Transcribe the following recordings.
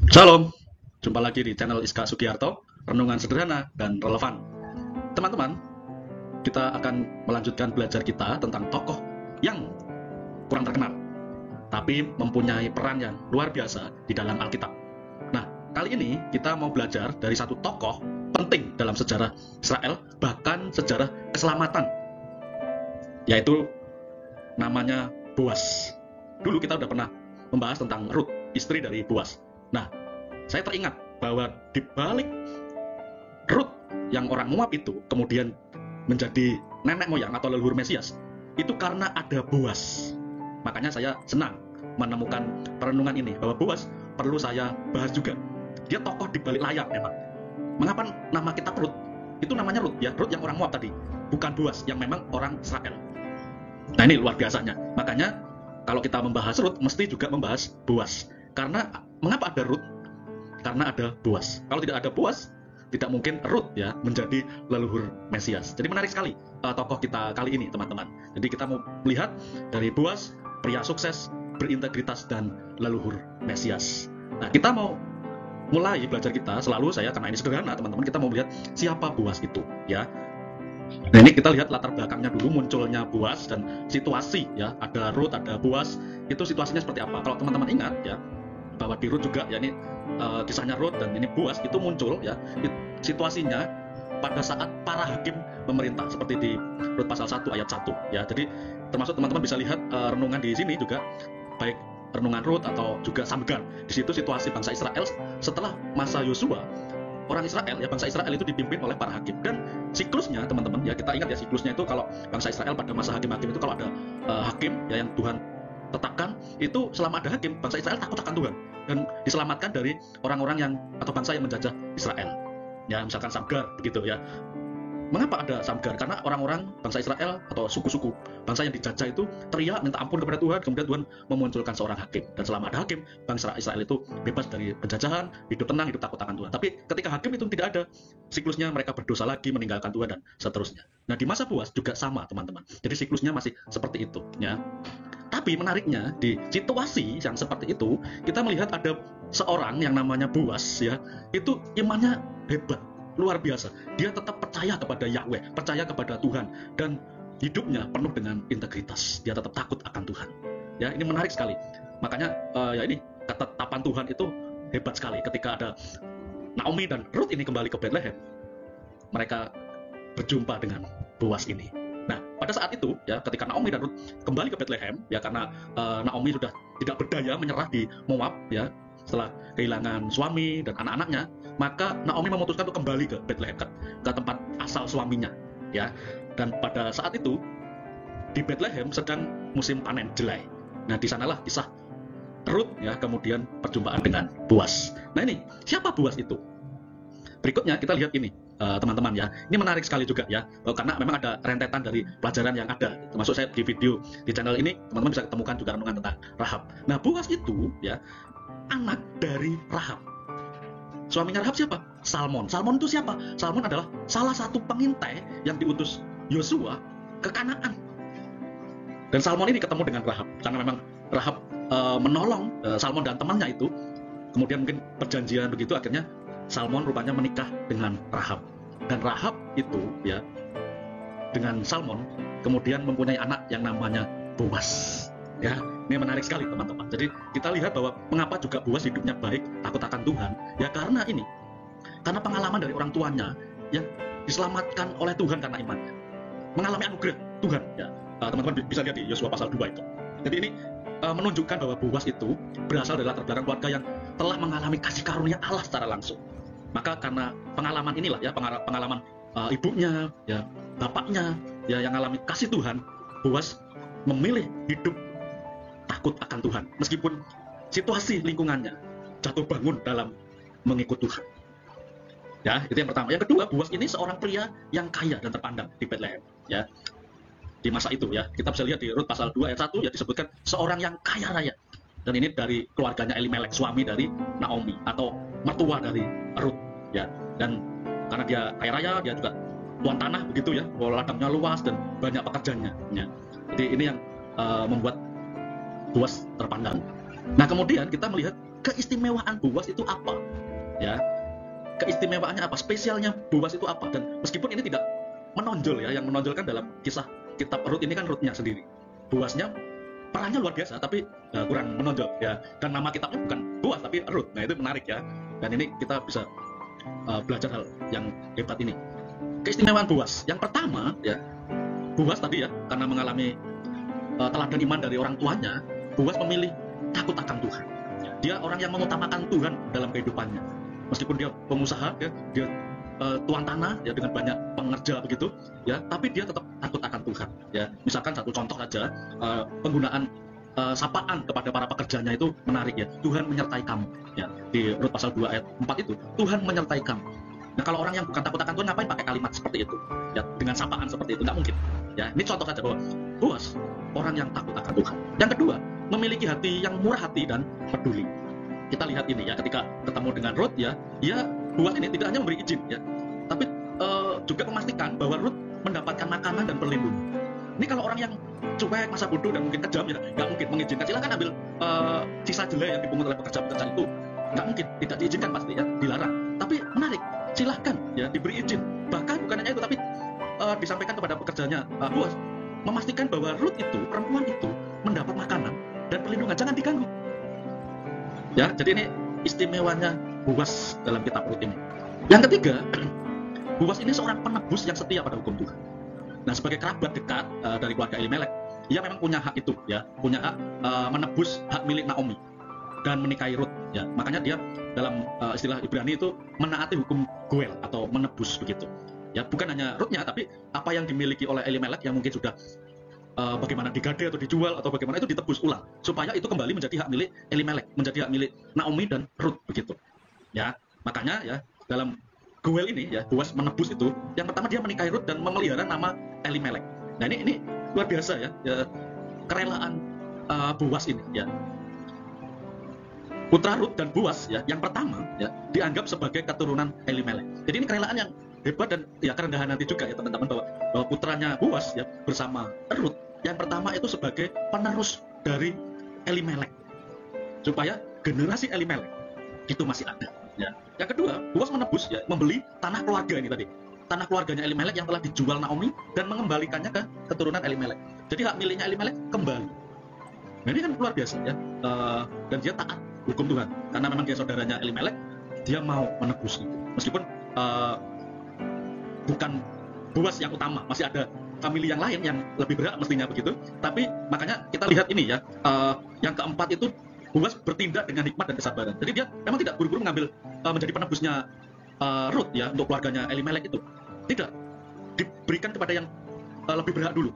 Shalom, jumpa lagi di channel Iska Sugiarto, renungan sederhana dan relevan. Teman-teman, kita akan melanjutkan belajar kita tentang tokoh yang kurang terkenal, tapi mempunyai peran yang luar biasa di dalam Alkitab. Nah, kali ini kita mau belajar dari satu tokoh penting dalam sejarah Israel, bahkan sejarah keselamatan, yaitu namanya Boas. Dulu kita udah pernah membahas tentang Ruth, istri dari Boas. Nah, saya teringat bahwa di balik Ruth yang orang Moab itu kemudian menjadi nenek moyang atau leluhur Mesias, itu karena ada Boas. Makanya saya senang menemukan perenungan ini, bahwa Boas perlu saya bahas juga. Dia tokoh di balik layar memang. Mengapa nama kitab Ruth? Itu namanya Ruth ya, Ruth yang orang Moab tadi, bukan Boas yang memang orang Israel. Nah, ini luar biasanya. Makanya kalau kita membahas Ruth, mesti juga membahas Boas. Karena mengapa ada Ruth? Karena ada Boas. Kalau tidak ada Boas, tidak mungkin Ruth ya menjadi leluhur Mesias. Jadi menarik sekali tokoh kita kali ini, teman-teman. Jadi kita mau melihat dari Boas, pria sukses, berintegritas dan leluhur Mesias. Nah, kita mau mulai belajar kita selalu, saya karena ini sederhana, teman-teman, kita mau melihat siapa Boas itu ya. Nah, ini kita lihat latar belakangnya dulu, munculnya Boas dan situasi ya. Ada Ruth, ada Boas, itu situasinya seperti apa? Kalau teman-teman ingat ya, bahwa di Ruth juga ya, ini kisahnya Ruth dan ini Boas itu muncul ya. Situasinya pada saat para hakim memerintah, seperti di Ruth pasal 1 ayat 1 ya. Jadi termasuk teman-teman bisa lihat renungan di sini juga, baik renungan Ruth atau juga Samgar. Di situ situasi bangsa Israel setelah masa Yosua. Orang Israel ya, bangsa Israel itu dipimpin oleh para hakim, dan siklusnya teman-teman ya, kita ingat ya, siklusnya itu kalau bangsa Israel pada masa hakim-hakim itu, kalau ada hakim ya yang Tuhan tetapkan, itu selama ada hakim, bangsa Israel takut akan Tuhan dan diselamatkan dari orang-orang yang atau bangsa yang menjajah Israel ya, misalkan Samgar begitu ya. Mengapa ada Samgar? Karena orang-orang bangsa Israel atau suku-suku bangsa yang dijajah itu teriak minta ampun kepada Tuhan, kemudian Tuhan memunculkan seorang hakim, dan selama ada hakim, bangsa Israel itu bebas dari penjajahan, hidup tenang, hidup takut akan Tuhan. Tapi ketika hakim itu tidak ada, siklusnya mereka berdosa lagi, meninggalkan Tuhan dan seterusnya. Nah, di masa Boas juga sama, teman-teman. Jadi siklusnya masih seperti itu ya. Tapi menariknya, di situasi yang seperti itu, kita melihat ada seorang yang namanya Boas ya, itu imannya hebat, luar biasa. Dia tetap percaya kepada Yahweh, percaya kepada Tuhan, dan hidupnya penuh dengan integritas. Dia tetap takut akan Tuhan. Ya, ini menarik sekali. Makanya ya, ini ketetapan Tuhan itu hebat sekali. Ketika ada Naomi dan Ruth ini kembali ke Bethlehem, mereka berjumpa dengan Boas ini. Nah, pada saat itu ya, ketika Naomi dan Ruth kembali ke Bethlehem ya, karena Naomi sudah tidak berdaya, menyerah di Moab ya, setelah kehilangan suami dan anak-anaknya, maka Naomi memutuskan untuk kembali ke Bethlehem, ke tempat asal suaminya ya. Dan pada saat itu di Bethlehem sedang musim panen jelai. Nah, di sanalah kisah Ruth ya, kemudian perjumpaan dengan Boas. Nah, ini siapa Boas itu? Berikutnya kita lihat ini teman-teman ya. Ini menarik sekali juga ya, karena memang ada rentetan dari pelajaran yang ada. Termasuk saya di video di channel ini, teman-teman bisa ketemukan juga renungan tentang Rahab. Nah, Boas itu ya anak dari Rahab. Suaminya Rahab siapa? Salmon. Salmon itu siapa? Salmon adalah salah satu pengintai yang diutus Yosua ke Kanaan. Dan Salmon ini ketemu dengan Rahab, karena memang Rahab menolong Salmon dan temannya itu. Kemudian mungkin perjanjian begitu, akhirnya Salmon rupanya menikah dengan Rahab. Dan Rahab itu ya, dengan Salmon kemudian mempunyai anak yang namanya Boas. Ya, ini menarik sekali teman-teman. Jadi kita lihat bahwa mengapa juga Boas hidupnya baik, takut akan Tuhan, ya karena ini. Karena pengalaman dari orang tuanya yang diselamatkan oleh Tuhan karena imannya. Mengalami anugerah Tuhan ya. Teman-teman bisa lihat di Yosua pasal 2 itu. Jadi ini menunjukkan bahwa Boas itu berasal dari latar belakang keluarga yang telah mengalami kasih karunia Allah secara langsung. Maka karena pengalaman inilah ya, pengalaman ibunya ya, bapaknya ya, yang mengalami kasih Tuhan, Boas memilih hidup takut akan Tuhan, meskipun situasi lingkungannya jatuh bangun dalam mengikut Tuhan. Ya, itu yang pertama. Yang kedua, Boas ini seorang pria yang kaya dan terpandang di Bethlehem. Ya, di masa itu ya, kita bisa lihat di Rut pasal 2 ayat 1 ya, disebutkan seorang yang kaya raya. Dan ini dari keluarganya Elimelek, suami dari Naomi atau mertua dari Rut. Ya, dan karena dia kaya raya, dia juga tuan tanah begitu ya, ladangnya luas dan banyak pekerjanya. Ya. Jadi ini yang membuat Boas terpandang. Nah, kemudian kita melihat keistimewaan Boas itu apa? Ya, keistimewaannya apa? Spesialnya Boas itu apa? Dan meskipun ini tidak menonjol ya, yang menonjolkan dalam kisah kitab Rut ini kan Rutnya sendiri. Boasnya perannya luar biasa, tapi kurang menonjol ya. Dan nama kitabnya bukan Boas tapi Rut. Nah itu menarik ya. Dan ini kita bisa belajar hal yang hebat ini. Keistimewaan Boas. Yang pertama ya, Boas tadi ya, karena mengalami teladan iman dari orang tuanya, Boas memilih takut akan Tuhan. Dia orang yang mengutamakan Tuhan dalam kehidupannya. Meskipun dia pengusaha, ya, dia tuan tanah ya dengan banyak pengerja begitu, ya, tapi dia tetap takut akan Tuhan. Ya, misalkan satu contoh saja, penggunaan sapaan kepada para pekerjanya itu menarik ya. Tuhan menyertai kamu. Ya, di Rut pasal 2 ayat 4 itu, Tuhan menyertai kamu. Nah, kalau orang yang bukan takut akan Tuhan, ngapain pakai kalimat seperti itu? Ya, dengan sapaan seperti itu, nggak mungkin. Ya, ini contoh saja bahwa Boas orang yang takut akan Tuhan. Yang kedua, memiliki hati yang murah hati dan peduli. Kita lihat ini ya, ketika ketemu dengan Rut ya, Boas ini tidak hanya memberi izin ya, tapi juga memastikan bahwa Rut mendapatkan makanan dan perlindungan. Ini kalau orang yang cuek, masa bodoh dan mungkin kejam ya, nggak mungkin mengizinkan. Silakan ambil sisa jelek yang dipungut oleh pekerja-pekerja itu, nggak mungkin, tidak diizinkan pasti ya, dilarang. Tapi menarik, silahkan ya diberi izin. Bahkan bukan hanya itu, tapi disampaikan kepada pekerjanya, Boas memastikan bahwa Rut itu, perempuan itu mendapat makanan dan perlindungan, jangan diganggu. Ya, jadi ini istimewanya Boas dalam kitab Rut ini. Yang ketiga, Boas ini seorang penebus yang setia pada hukum Tuhan. Nah, sebagai kerabat dekat dari keluarga Elimelek, ia memang punya hak itu, ya, punya hak menebus hak milik Naomi dan menikahi Rut. Ya, makanya dia dalam istilah Ibrani itu menaati hukum Goel atau menebus begitu. Ya, bukan hanya Rutnya, tapi apa yang dimiliki oleh Elimelek yang mungkin sudah bagaimana digade atau dijual atau bagaimana itu ditebus ulang supaya itu kembali menjadi hak milik Elimelek, menjadi hak milik Naomi dan Rut begitu. Ya, makanya ya dalam Goel ini ya, Boas menebus itu. Yang pertama dia menikahi Rut dan memelihara nama Elimelek. Nah, ini luar biasa ya, kerelaan Boas ini ya. Putra Rut dan Boas ya, yang pertama ya dianggap sebagai keturunan Elimelek. Jadi ini kerelaan yang hebat dan ya kerendahan hati juga ya teman-teman, bahwa putranya Boas ya bersama Rut yang pertama itu sebagai penerus dari Elimelek, supaya generasi Elimelek itu masih ada ya. Yang kedua, Boas menebus ya, membeli tanah keluarga ini tadi, tanah keluarganya Elimelek yang telah dijual Naomi dan mengembalikannya ke keturunan Elimelek. Jadi hak miliknya Elimelek kembali. Nah, ini kan luar biasa ya, dan dia taat hukum Tuhan karena memang dia saudaranya Elimelek, dia mau menebus itu. Meskipun bukan Boas yang utama, masih ada famili yang lain yang lebih berhak mestinya begitu. Tapi makanya kita lihat ini ya, yang keempat itu Boas bertindak dengan hikmat dan kesabaran. Jadi dia memang tidak buru-buru mengambil menjadi penebusnya Rut ya untuk keluarganya Elimelek itu. Tidak, diberikan kepada yang lebih berhak dulu.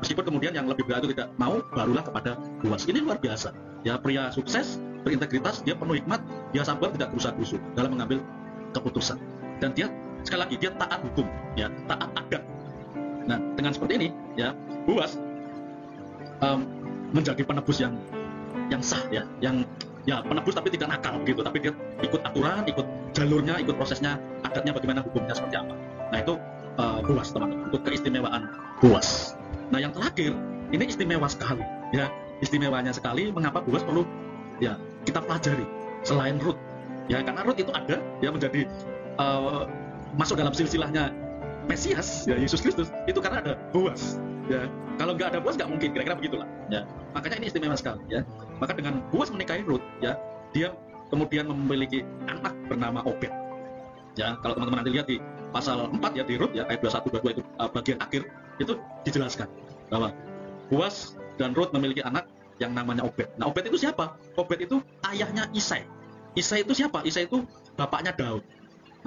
Meskipun kemudian yang lebih berhak itu tidak mau, barulah kepada Boas. Ini luar biasa. Ya, pria sukses, berintegritas, dia penuh hikmat, dia sabar, tidak gerusa-gerusu dalam mengambil keputusan. Dan dia sekali lagi dia taat hukum, ya, taat adat. Nah, dengan seperti ini, ya, Boas menjadi penebus yang sah, ya, yang ya penebus tapi tidak nakal begitu, tapi dia ikut aturan, ikut jalurnya, ikut prosesnya, adatnya bagaimana, hukumnya seperti apa. Nah, itu Boas teman-teman, itu keistimewaan Boas. Nah, yang terakhir ini istimewa sekali, ya, istimewanya sekali. Mengapa Boas perlu ya kita pelajari selain Rut, ya, karena Rut itu ada, ya, menjadi masuk dalam silsilahnya Mesias, ya, Yesus Kristus, itu karena ada Boas, ya. Kalau nggak ada Boas nggak mungkin, kira-kira begitulah, ya. Makanya ini istimewa sekali, ya. Maka dengan Boas menikahi Rut, ya, dia kemudian memiliki anak bernama Obed. Ya, kalau teman-teman nanti lihat di pasal 4 ya, di Rut ya, ayat 21-22 itu bagian akhir itu dijelaskan bahwa Boas dan Rut memiliki anak yang namanya Obed. Nah, Obed itu siapa? Obed itu ayahnya Isai. Isai itu siapa? Isai itu bapaknya Daud.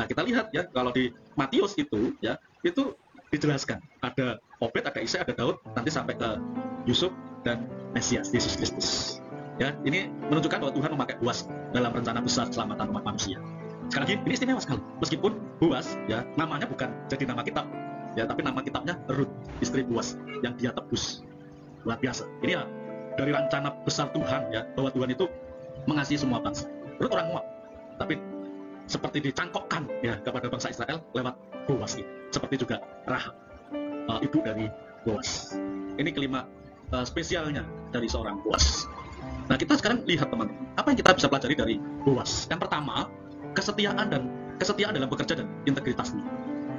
Nah, kita lihat ya, kalau di Matius itu ya, itu dijelaskan ada Obed, ada Isai, ada Daud, nanti sampai ke Yusuf dan Mesias, Yesus Kristus. Ya, ini menunjukkan bahwa Tuhan memakai Boas dalam rencana besar keselamatan umat manusia. Sekali lagi, ini istimewa sekali. Meskipun Boas ya namanya bukan jadi nama kitab, ya, tapi nama kitabnya Rut, istri Boas yang dia tebus. Luar biasa. Ini ya dari rencana besar Tuhan ya, bahwa Tuhan itu mengasihi semua bangsa. Rut orang Moab, tapi seperti dicangkokkan ya kepada bangsa Israel lewat Boas ini. Seperti juga Rahab, ibu dari Boas. Ini kelima spesialnya dari seorang Boas. Nah, kita sekarang lihat teman-teman, apa yang kita bisa pelajari dari Boas? Yang pertama, kesetiaan dalam bekerja dan integritasnya.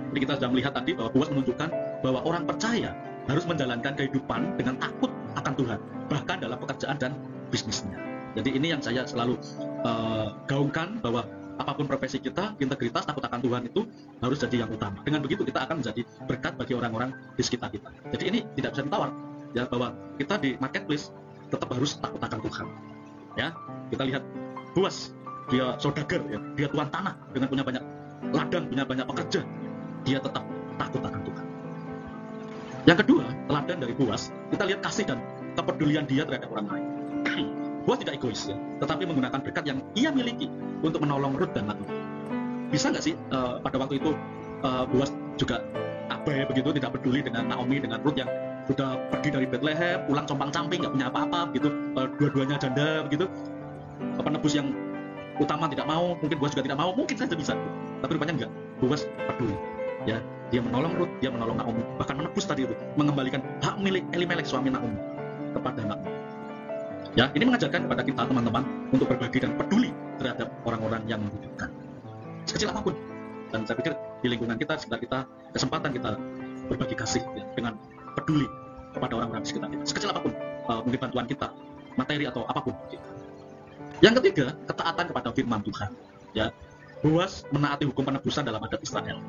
Jadi kita sudah melihat tadi bahwa Boas menunjukkan bahwa orang percaya harus menjalankan kehidupan dengan takut akan Tuhan, bahkan dalam pekerjaan dan bisnisnya. Jadi ini yang saya selalu gaungkan, bahwa apapun profesi kita, integritas, takut akan Tuhan itu harus jadi yang utama. Dengan begitu kita akan menjadi berkat bagi orang-orang di sekitar kita. Jadi ini tidak bisa ditawar, ya, bahwa kita di marketplace tetap harus takut akan Tuhan. Ya, kita lihat Boas, dia saudagar, ya, dia tuan tanah dengan punya banyak ladang, punya banyak pekerja, dia tetap takut akan Tuhan. Yang kedua, teladan dari Boas, kita lihat kasih dan kepedulian dia terhadap orang lain. Boas tidak egois, ya, tetapi menggunakan berkat yang ia miliki untuk menolong Ruth dan Naomi. Bisa nggak sih pada waktu itu Boas juga abai begitu, tidak peduli dengan Naomi, dengan Ruth yang sudah pergi dari Bethlehem, pulang compang-camping, nggak punya apa-apa gitu, dua-duanya janda begitu, penebus yang utama tidak mau, mungkin Boas juga tidak mau, mungkin saja bisa, tapi rupanya enggak. Boas peduli, ya, dia menolong Ruth, dia menolong Naomi, bahkan menebus tadi itu, mengembalikan hak milik Elimelek suami Naomi kepada Naomi. Ya, ini mengajarkan kepada kita teman-teman untuk berbagi dan peduli terhadap orang-orang yang membutuhkan, sekecil apapun. Dan saya pikir di lingkungan kita, sekitar kita, kesempatan kita berbagi kasih, ya, dengan peduli kepada orang-orang di sekitar kita, sekecil apapun, mungkin bantuan kita, materi atau apapun. Yang ketiga, ketaatan kepada firman Tuhan. Ya, Boas menaati hukum penebusan dalam adat Israel.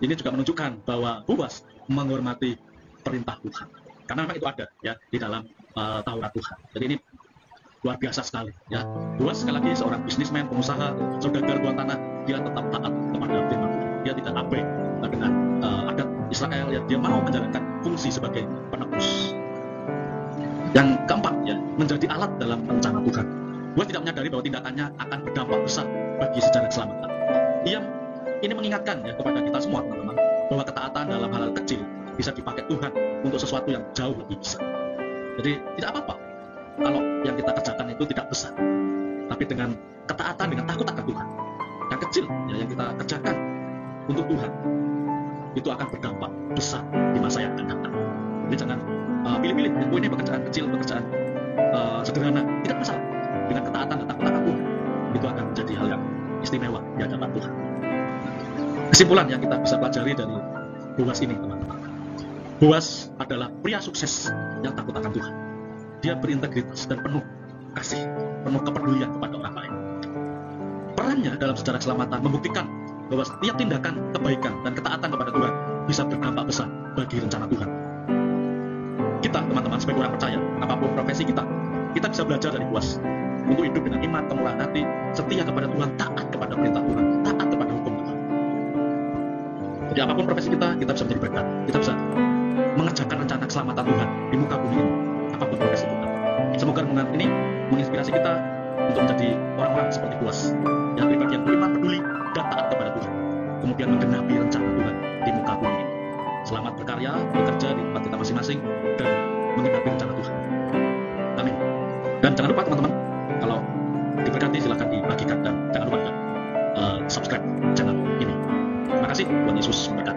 Ini juga menunjukkan bahwa Boas menghormati perintah Tuhan, karena memang itu ada, ya, di dalam Taurat Tuhan. Jadi ini luar biasa sekali, ya. Boas sekali lagi seorang bisnismen, pengusaha, saudagar tuan tanah, dia tetap taat kepada firman Tuhan. Dia tidak abai dengan adat Israel, ya. Dia mau menjalankan fungsi sebagai penebus. Yang keempat, ya, menjadi alat dalam rencana Tuhan. Boas tidak menyadari bahwa tindakannya akan berdampak besar bagi sejarah keselamatan. Ini mengingatkan, ya, kepada kita semua teman-teman, bahwa ketaatan dalam hal-hal kecil bisa dipakai Tuhan untuk sesuatu yang jauh lebih besar. Jadi tidak apa-apa kalau yang kita kerjakan itu tidak besar, tapi dengan ketaatan, dengan takut akan Tuhan, yang kecil, ya, yang kita kerjakan untuk Tuhan, itu akan berdampak besar di masa yang akan datang. Jadi jangan pilih-pilih, ya, ini pekerjaan kecil, pekerjaan sederhana, tidak masalah. Dengan ketaatan dan takut akan Tuhan, itu akan menjadi hal yang istimewa di hadapan Tuhan. Kesimpulan yang kita bisa pelajari dari Boas ini, teman-teman, Boas adalah pria sukses yang takut akan Tuhan. Dia berintegritas dan penuh kasih, penuh kepedulian kepada orang lain. Perannya dalam sejarah keselamatan membuktikan bahwa setiap tindakan kebaikan dan ketaatan kepada Tuhan bisa berdampak besar bagi rencana Tuhan. Kita, teman-teman, sebagai orang percaya, apapun profesi kita bisa belajar dari Boas untuk hidup dengan iman, kemurahan hati, setia kepada Tuhan, taat kepada perintah Tuhan, taat kepada hukum Tuhan. Jadi apapun profesi kita bisa menjadi berkat. Kita bisa mengerjakan rencana keselamatan Tuhan di muka bumi ini, apapun profesi kita. Semoga renungan ini menginspirasi kita untuk menjadi orang-orang seperti Boas, yang pribadi yang beriman, peduli, dan taat kepada Tuhan, kemudian menggenapi rencana Tuhan di muka bumi ini. Selamat berkarya, bekerja di tempat kita masing-masing, dan menggenapi rencana Tuhan. Amin. Dan jangan lupa teman-teman, kalau diberkati silahkan dibagikan, dan jangan lupa juga subscribe channel ini. Terima kasih, Tuhan Yesus memberkati.